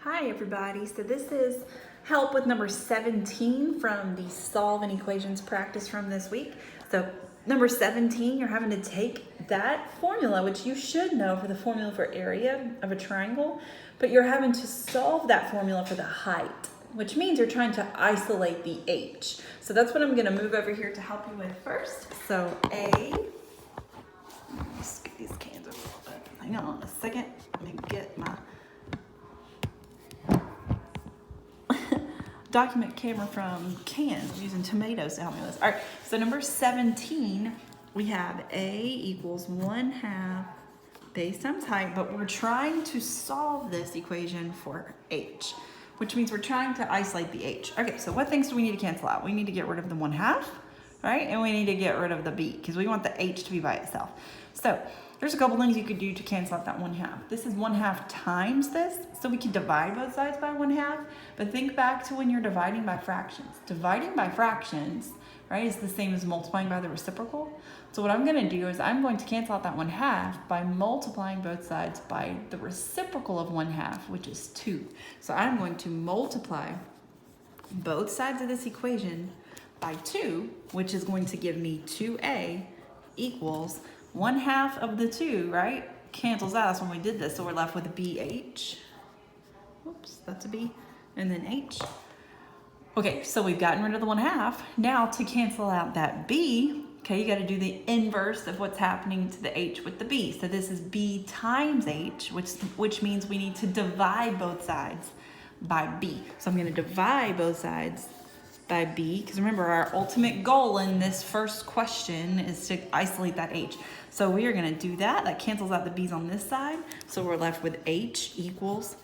Hi everybody, so this is help with number 17 from the solving equations practice from this week. So number 17, you're having to take that formula, which you should know for the formula for area of a triangle, but you're having to solve that formula for the height, which means you're trying to isolate the h. So that's what I'm going to move over here to help you with first. So let me scoot these cans over a little bit. Hang on a second, let me get my document camera from cans. I'm using tomatoes to help me with this. All right, so number 17, we have a equals 1/2 base times height, but we're trying to solve this equation for h, which means we're trying to isolate the h. Okay, so what things do we need to cancel out? We need to get rid of the 1/2, right? And we need to get rid of the b, because we want the h to be by itself. So there's a couple things you could do to cancel out that 1/2. This is 1/2 times this, so we can divide both sides by 1/2, but think back to when you're dividing by fractions. Dividing by fractions, right, is the same as multiplying by the reciprocal. So what I'm gonna do is I'm going to cancel out that 1/2 by multiplying both sides by the reciprocal of 1/2, which is 2. So I'm going to multiply both sides of this equation by 2, which is going to give me 2a equals 1/2 of the 2, right? Cancels out, that's when we did this, so we're left with a BH. Oops, that's a B, and then H. Okay, so we've gotten rid of the 1/2. Now to cancel out that B, okay, you gotta do the inverse of what's happening to the H with the B. So this is B times H, which means we need to divide both sides by B. So I'm gonna divide both sides by b, because remember our ultimate goal in this first question is to isolate that h. So we are going to do that. That cancels out the b's on this side. So we're left with h equals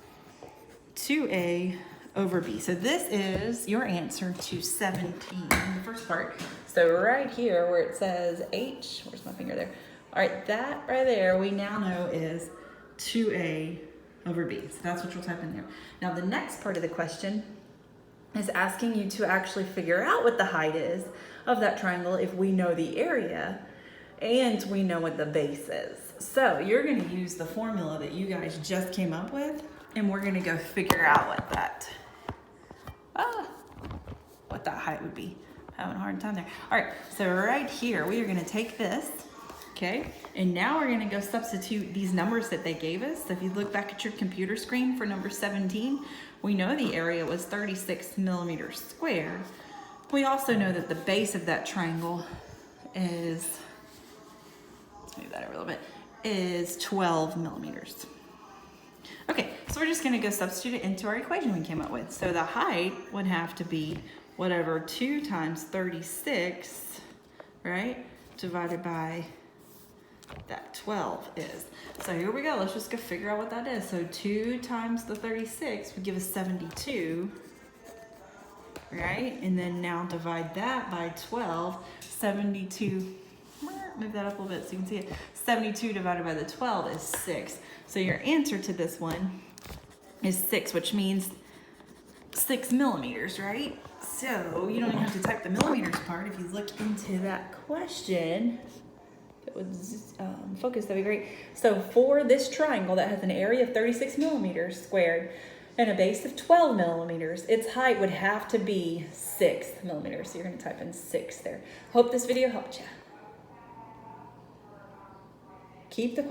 2a over b. So this is your answer to 17, the first part. So right here where it says h, where's my finger there? All right, that right there we now know is 2a over b. So that's what you'll type in there. Now the next part of the question is asking you to actually figure out what the height is of that triangle if we know the area and we know what the base is. So you're going to use the formula that you guys just came up with, and we're going to go figure out what that height would be. Having a hard time there. All right, so right here we are going to take this, okay, and now we're going to go substitute these numbers that they gave us. So if you look back at your computer screen for number 17, we know the area was 36 millimeters squared. We also know that the base of that triangle is, let's move that over a little bit, is 12 millimeters. Okay, so we're just gonna go substitute it into our equation we came up with. So the height would have to be whatever 2 times 36, right, divided by that 12 is. So here we go, let's just go figure out what that is. So 2 times the 36 would give us 72, right? And then now divide that by 12, 72, move that up a little bit so you can see it. 72 divided by the 12 is 6. So your answer to this one is 6, which means 6 millimeters, right? So you don't even have to type the millimeters part. If you look into that question, it would focus, that'd be great. So for this triangle that has an area of 36 millimeters squared and a base of 12 millimeters, its height would have to be 6 millimeters. So you're going to type in 6 there. Hope this video helped you. Keep the